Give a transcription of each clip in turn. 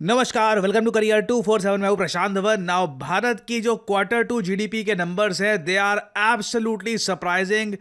नमस्कार, welcome to career 247। मैं हूं प्रशांत धवन। नाउ भारत की जो Q2 जीडीपी के नंबर्स है they are absolutely surprising.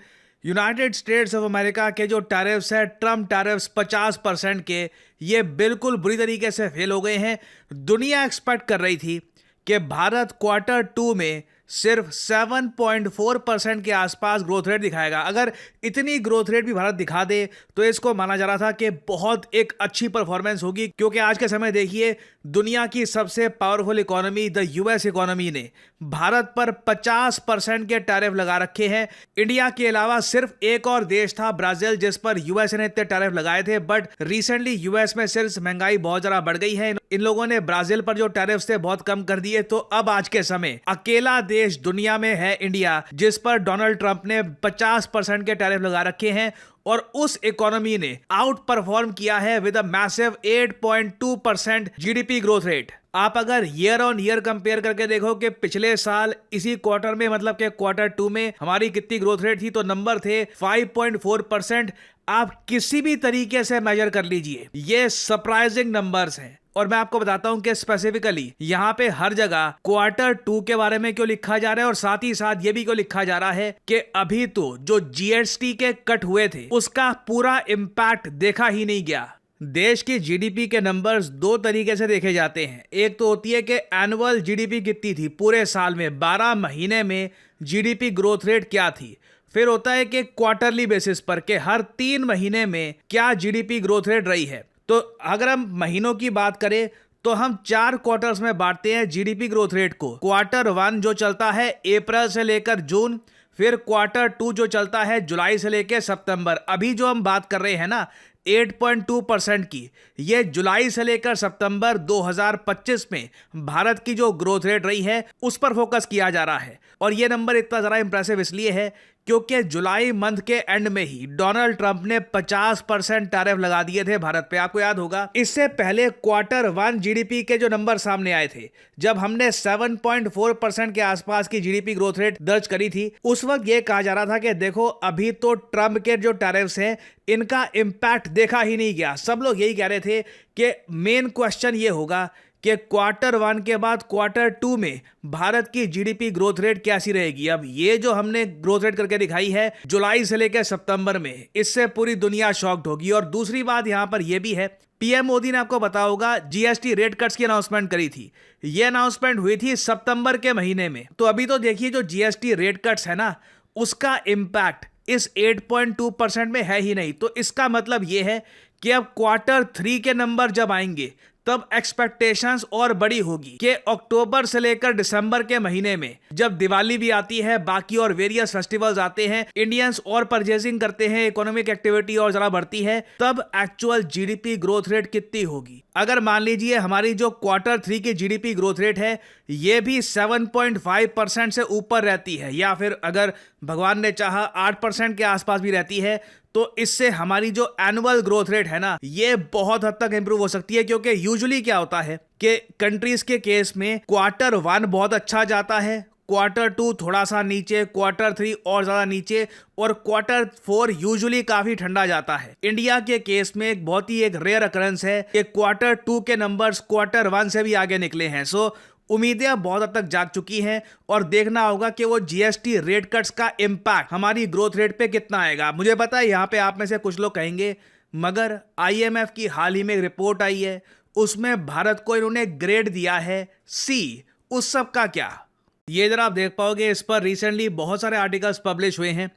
United States of America के जो टैरिफ्स है, ट्रम्प टैरिफ्स 50% के, ये बिल्कुल बुरी तरीके से फेल हो गए हैं। दुनिया एक्सपेक्ट कर रही थी कि भारत Q2 में सिर्फ 7.4% के आसपास ग्रोथ रेट दिखाएगा। अगर इतनी ग्रोथ रेट भी भारत दिखा दे तो इसको माना जा रहा था कि बहुत एक अच्छी परफॉर्मेंस होगी, क्योंकि आज के समय देखिए दुनिया की सबसे powerful economy the US economy ने भारत पर 50% के टैरिफ लगा रखे हैं। इंडिया के अलावा सिर्फ एक और देश था ब्राजील जिस पर यूएस ने इतने टैरिफ लगाए थे, बट रिसेंटली यूएस में सिर्फ महंगाई बहुत ज्यादा बढ़ गई है। इन लोगों ने ब्राजील पर जो टैरिफ थे बहुत कम कर दिए। तो अब आज के समय अकेला देश दुनिया में है इंडिया जिस पर डोनाल्ड ट्रंप ने 50% के टैरिफ लगा रखे हैं, और उस इकोनॉमी ने आउट परफॉर्म किया है with a massive 8.2% GDP growth rate. आप अगर ईयर ऑन ईयर कंपेयर करके देखो कि पिछले साल इसी क्वार्टर में, मतलब कि Q2 में हमारी कितनी ग्रोथ रेट थी, तो नंबर थे 5.4%। आप किसी भी तरीके से मेजर कर लीजिए, ये सरप्राइजिंग नंबर्स हैं। और मैं आपको बताता हूं कि स्पेसिफिकली यहां पे हर जगह Q2 के बारे में क्यों लिखा जा रहा है, और साथ ही साथ ये भी क्यों लिखा जा रहा है कि अभी तो जो जीएसटी के कट हुए थे उसका पूरा इंपैक्ट देखा ही नहीं गया। देश की जीडीपी के नंबर्स दो तरीके से देखे जाते हैं। एक तो होती है कि एनुअल जीडीपी कितनी थी पूरे साल में, 12 महीने में जीडीपी ग्रोथ रेट क्या थी। फिर होता है कि क्वार्टरली बेसिस पर के हर 3 महीने में क्या जीडीपी ग्रोथ रेट रही है। तो अगर हम महीनों की बात करें तो हम 4 क्वार्टर्स में बांटते हैं जीडीपी ग्रोथ रेट को। Q1 जो चलता है अप्रैल से लेकर जून, फिर Q2 जो चलता है जुलाई से लेकर सितंबर। अभी जो हम बात कर रहे हैं ना 8.2% की, ये जुलाई से लेकर सितंबर 2025 में भारत की जो ग्रोथ रेट रही है उस पर फोकस किया जा रहा है। और ये नंबर इतना ज़्यादा इंप्रेसिव इसलिए है क्योंकि जुलाई मंथ के एंड में ही डोनाल्ड ट्रंप ने 50% टैरिफ लगा दिए थे भारत पे। आपको याद होगा इससे पहले Q1 जीडीपी के जो नंबर सामने आए थे, जब हमने 7.4% के आसपास की जीडीपी ग्रोथ रेट दर्ज करी थी, उस वक्त ये कहा जा रहा था कि देखो अभी तो ट्रंप के जो टैरिफ्स हैं इनका इंपैक्ट देखा ही नहीं गया। सब लोग यही कह रहे थे कि मेन क्वेश्चन ये होगा कि Q1 के बाद Q2 में भारत की जीडीपी ग्रोथ रेट कैसी रहेगी। अब ये जो हमने ग्रोथ रेट करके दिखाई है जुलाई से लेकर सितंबर में, इससे पूरी दुनिया शॉक्ड होगी। और दूसरी बात यहां पर यह भी है, पीएम मोदी ने आपको पता होगा जीएसटी रेट कट्स की अनाउंसमेंट करी थी। ये अनाउंसमेंट हुई थी सितंबर के महीने में। तो अभी तो देखिए जो जीएसटी रेट कट्स है ना उसका इंपैक्ट इस 8.2% में है ही नहीं। तो इसका मतलब यह है कि अब Q3 के नंबर जब आएंगे तब एक्सपेक्टेशंस और बड़ी होगी कि अक्टूबर से लेकर दिसंबर के महीने में जब दिवाली भी आती है, बाकी और वेरियस फेस्टिवल्स आते हैं, इंडियंस और परचेजिंग करते हैं, इकोनॉमिक एक्टिविटी और जरा बढ़ती है, तब एक्चुअल जीडीपी ग्रोथ रेट कितनी होगी। अगर मान लीजिए हमारी जो Q3 की जीडीपी ग्रोथ रेट है ये भी 7.5% से ऊपर रहती है, या फिर अगर भगवान ने चाहा 8% के आसपास भी रहती है, तो इससे हमारी जो एनुअल ग्रोथ रेट है ना ये बहुत हद तक इंप्रूव हो सकती है। क्योंकि यूजुअली क्या होता है कि कंट्रीज के केस में Q1 बहुत अच्छा जाता है, Q2 थोड़ा सा नीचे, Q3 और ज्यादा नीचे, और Q4 यूजुअली काफी ठंडा जाता है। इंडिया के केस में एक बहुत ही एक रेयर अकरेंस है कि Q2 के नंबर्स Q1 से भी आगे निकले हैं। सो उम्मीदें बहुत हद तक जाग चुकी हैं और देखना होगा कि वो जीएसटी रेट कट्स का इंपैक्ट हमारी ग्रोथ रेट पे कितना आएगा। मुझे पता है यहाँ पे आप में से कुछ लोग कहेंगे मगर आईएमएफ की हाल ही में एक रिपोर्ट आई है उसमें भारत को इन्होंने ग्रेड दिया है सी, उस सब का क्या। ये जरा आप देख पाओगे, इस पर रिसेंटली बहुत सारे आर्टिकल्स पब्लिश हुए हैं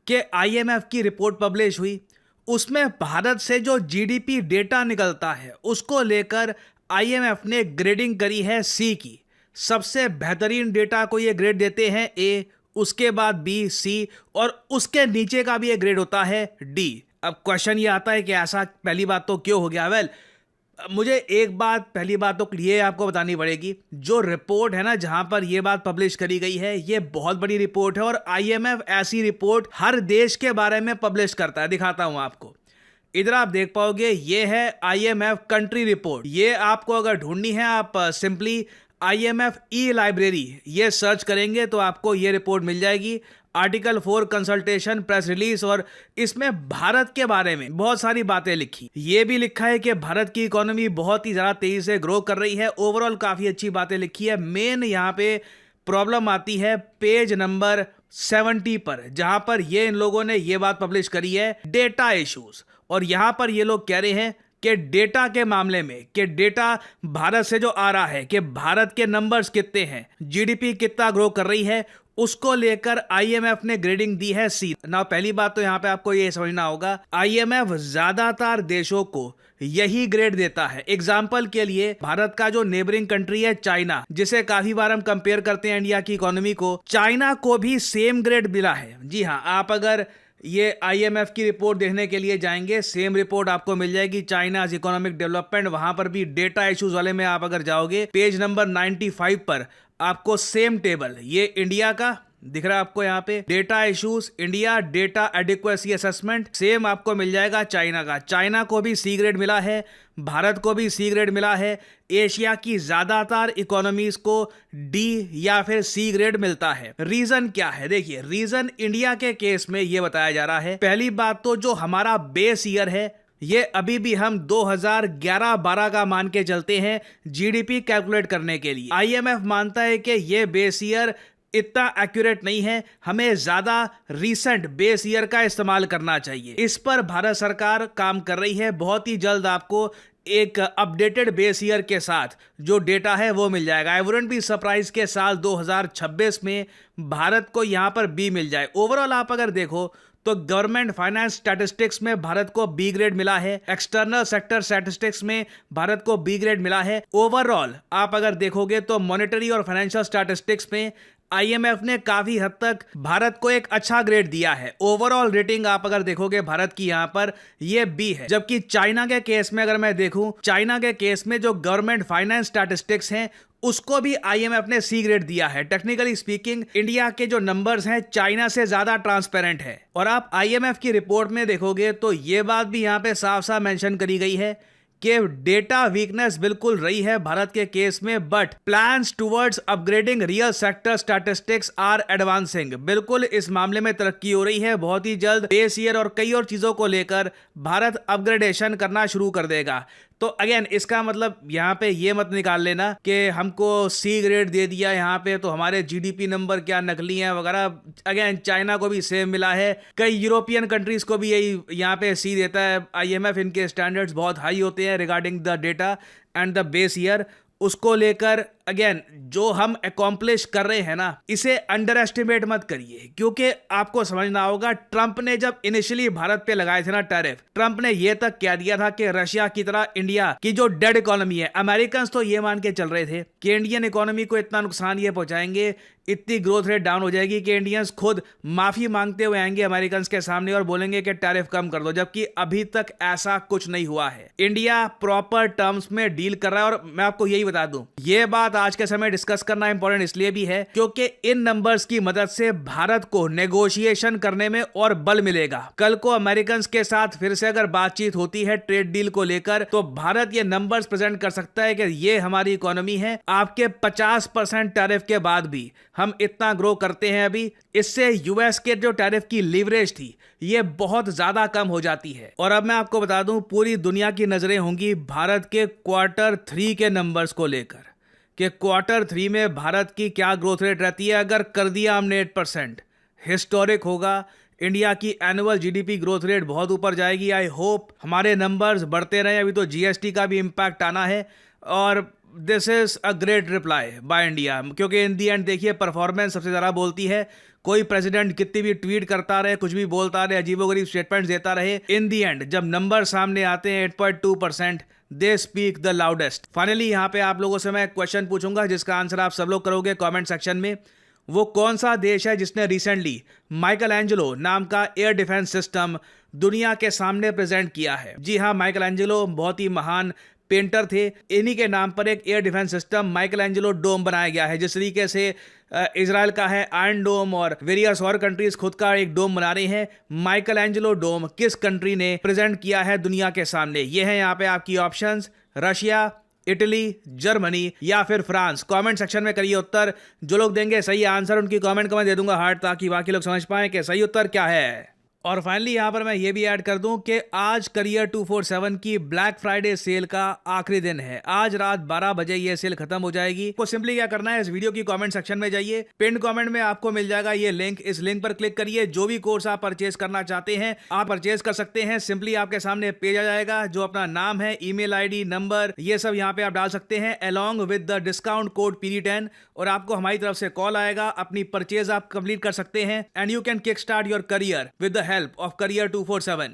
कि आईएमएफ की रिपोर्ट पब्लिश हुई, उसमें भारत से जो जीडीपी डेटा निकलता है उसको लेकर आईएमएफ ने ग्रेडिंग करी है सी की। सबसे बेहतरीन डेटा को ये ग्रेड देते हैं ए, उसके बाद बी, सी, और उसके नीचे का भी एक ग्रेड होता है डी। अब क्वेश्चन ये आता है कि ऐसा पहली बात तो क्यों हो गया। वेल मुझे एक बात, पहली बात तो क्लियर आपको बतानी पड़ेगी, जो रिपोर्ट है ना जहां पर यह बात पब्लिश करी गई है ये बहुत बड़ी रिपोर्ट है, और आईएमएफ ऐसी रिपोर्ट हर देश के बारे में पब्लिश करता है। दिखाता हूं आपको, इधर आप देख पाओगे ये है आईएमएफ कंट्री रिपोर्ट। ये आपको अगर ढूंढनी है आप सिंपली IMF ई लाइब्रेरी ये सर्च करेंगे तो आपको ये रिपोर्ट मिल जाएगी। आर्टिकल 4 कंसल्टेशन प्रेस रिलीज, और इसमें भारत के बारे में बहुत सारी बातें लिखी। ये भी लिखा है कि भारत की इकोनॉमी बहुत ही ज्यादा तेजी से ग्रो कर रही है। ओवरऑल काफी अच्छी बातें लिखी है। मेन यहाँ पे प्रॉब्लम आती है पेज नंबर 70 पर, जहां पर ये इन लोगों ने ये बात पब्लिश करी है, डेटा इश्यूज। और यहां पर ये लोग कह रहे हैं कि डेटा के मामले में, कि डेटा भारत से जो आ रहा है, कि भारत के नंबर्स कितने हैं, जीडीपी कितना ग्रो कर रही है, उसको लेकर आईएमएफ ने ग्रेडिंग दी है सी। ना पहली बात तो यहां पे आपको ये समझना होगा, आईएमएफ ज्यादातर देशों को यही ग्रेड देता है। एग्जाम्पल के लिए भारत का जो नेबरिंग कंट्री है चाइना, जिसे काफी बार हम कंपेयर करते हैं इंडिया की इकोनॉमी को, चाइना को भी सेम ग्रेड मिला है। जी हाँ, आप अगर ये आईएमएफ की रिपोर्ट देखने के लिए जाएंगे, सेम रिपोर्ट आपको मिल जाएगी, चाइना इकोनॉमिक डेवलपमेंट। वहां पर भी डेटा इश्यूज वाले में आप अगर जाओगे, पेज नंबर 95 पर आपको सेम टेबल, ये इंडिया का दिख रहा है आपको यहाँ पे, data issues India, data adequacy assessment, same आपको मिल जाएगा चाइना का। चाइना को भी सी ग्रेड मिला है, भारत को भी सी ग्रेड मिला है। एशिया की ज्यादातर इकोनॉमीज को डी या फिर सी ग्रेड मिलता है। रीजन क्या है? देखिए, रीजन इंडिया के केस में ये बताया जा रहा है। पहली बात तो जो हमारा बेस ईयर है, ये अभी भी हम 2011-12 का मान के चलते हैं जीडीपी कैलकुलेट करने के लिए। आईएमएफ मानता है कि ये बेस ईयर इतना एक्यूरेट नहीं है, हमें ज्यादा रीसेंट बेस ईयर का इस्तेमाल करना चाहिए। इस पर भारत सरकार काम कर रही है। बहुत ही जल्द आपको एक अपडेटेड बेस ईयर के साथ जो डेटा है वो मिल जाएगा। आई वुडंट बी सरप्राइज के साल 2026 में भारत को यहां पर बी मिल जाए। ओवरऑल आप अगर देखो तो गवर्नमेंट फाइनेंस स्टैटिस्टिक्स में भारत को बी ग्रेड मिला है, एक्सटर्नल सेक्टर स्टैटिस्टिक्स में भारत को बी ग्रेड मिला है। ओवरऑल आप अगर देखोगे तो मॉनेटरी और फाइनेंशियल स्टैटिस्टिक्स में आईएमएफ ने काफी हद तक भारत को एक अच्छा ग्रेड दिया है। ओवरऑल रेटिंग आप अगर देखोगे भारत की यहां पर ये बी है। जबकि चाइना के केस में अगर मैं देखूं, चाइना के केस में जो गवर्नमेंट फाइनेंस स्टैटिस्टिक्स हैं उसको भी आईएमएफ ने सी ग्रेड दिया है। टेक्निकली स्पीकिंग इंडिया के जो नंबर्स हैं चाइना से ज्यादा ट्रांसपेरेंट है। और आप आईएमएफ की रिपोर्ट में देखोगे तो ये बात भी यहां पे साफ साफ मेंशन करी गई है कि डेटा वीकनेस बिल्कुल रही है भारत के केस में, but plans towards upgrading real sector statistics are advancing. बिल्कुल इस मामले में तरक्की हो रही है। बहुत ही जल्द बेस ईयर और कई और चीजों को लेकर भारत अपग्रेडेशन करना शुरू कर देगा। तो अगेन इसका मतलब यहाँ पे ये मत निकाल लेना कि हमको सी ग्रेड दे दिया यहाँ पे तो हमारे जीडीपी नंबर क्या नकली हैं वगैरह। अगेन चाइना को भी सेम मिला है, कई यूरोपियन कंट्रीज को भी यही यहाँ पे सी देता है आईएमएफ। इनके स्टैंडर्ड्स बहुत हाई होते हैं regarding the data and the base year. उसको लेकर अगेन जो हम अकॉम्प्लिश कर रहे हैं ना, इसे अंडर एस्टिमेट मत करिए, क्योंकि आपको समझना होगा ट्रंप ने जब इनिशियली भारत पे लगाए थे ना टैरिफ, ट्रंप ने ये तक कह दिया था कि रशिया की तरह इंडिया की जो डेड इकोनॉमी है, अमेरिकन तो ये मान के चल रहे थे कि इंडियन इकोनॉमी को इतना नुकसान ये पहुंचाएंगे, इतनी ग्रोथ रेट डाउन हो जाएगी कि इंडियंस खुद माफी मांगते हुए आएंगे अमेरिकन के सामने और बोलेंगे कि टैरिफ कम कर दो। जबकि अभी तक ऐसा कुछ नहीं हुआ है। इंडिया प्रॉपर टर्म्स में डील कर रहा है। और मैं आपको यही बता दूं, ये बात आज के समय डिस्कस करना इंपॉर्टेंट इसलिए भी है क्योंकि इन नंबर्स की मदद से भारत को नेगोशिएशन करने में और बल मिलेगा। कल को अमेरिकन के साथ फिर से अगर बातचीत होती है ट्रेड डील को लेकर, तो भारत ये नंबर्स प्रेजेंट कर सकता है कि ये हमारी इकोनॉमी है, आपके 50% टैरिफ के बाद भी हम इतना ग्रो करते हैं। अभी इससे यूएस के जो टैरिफ की लीवरेज थी ये बहुत ज्यादा कम हो जाती है। और अब मैं आपको बता दूं, पूरी दुनिया की नजरें होंगी भारत के Q3 के नंबर्स को लेकर कि Q3 में भारत की क्या ग्रोथ रेट रहती है। अगर कर दिया हमने 8%, हिस्टोरिक होगा। इंडिया की एनुअल जीडीपी ग्रोथ रेट बहुत ऊपर जाएगी। आई होप हमारे नंबर्स बढ़ते रहे। अभी तो जीएसटी का भी इम्पैक्ट आना है और this is a great reply by India, क्योंकि इन दी एंड देखिए परफॉर्मेंस सबसे ज़्यादा बोलती है। कोई प्रेसिडेंट कितनी भी ट्वीट करता रहे, कुछ भी बोलता रहे, अजीबोगरीब स्टेटमेंट्स देता रहे, इन दी एंड जब नंबर सामने आते हैं 8.2%, they speak the loudest. Finally यहाँ पे आप लोगों से मैं क्वेश्चन पूछूंगा जिसका आंसर आप सब लोग करोगे कमेंट सेक्शन में। वो कौन सा देश है जिसने रिसेंटली माइकल एंजेलो नाम का एयर डिफेंस सिस्टम दुनिया के सामने प्रेजेंट किया है? जी हाँ, माइकल एंजेलो बहुत ही महान पेंटर थे। इन्हीं के नाम पर एक air defence system Michelangelo dome बनाया गया है। जिस तरीके से इजराइल का है आयरन डोम और वेरियस और कंट्रीज खुद का एक डोम बना रही हैं, माइकल एंजेलो डोम किस कंट्री ने प्रेजेंट किया है दुनिया के सामने? ये है यहाँ पे आपकी ऑप्शंस, रशिया, इटली, जर्मनी या फिर फ्रांस? कमेंट सेक्शन में करिए उत्तर। जो लोग देंगे सही आंसर उनकी कमेंट को मैं दे दूंगा हार्ट, ताकि बाकी लोग समझ पाएं कि सही उत्तर क्या है। और फाइनली यहां पर मैं ये भी ऐड कर दूं कि आज करियर 247 की ब्लैक फ्राइडे सेल का आखिरी दिन है। आज रात 12 बजे ये सेल खत्म हो जाएगी। आपको सिंपली क्या करना है, इस वीडियो की कमेंट सेक्शन में जाइए, पिन कमेंट में आपको मिल जाएगा ये लिंक। इस लिंक पर क्लिक करिए, जो भी कोर्स आप परचेज करना चाहते हैं आप परचेज कर सकते हैं। सिंपली आपके सामने पेज आ जाएगा, जो अपना नाम है, ईमेल आईडी, नंबर, ये सब यहाँ पे आप डाल सकते हैं along with the discount code PD10, और आपको हमारी तरफ से कॉल आएगा। अपनी परचेज आप कंप्लीट कर सकते हैं and you can kick start your career with the help of career 247।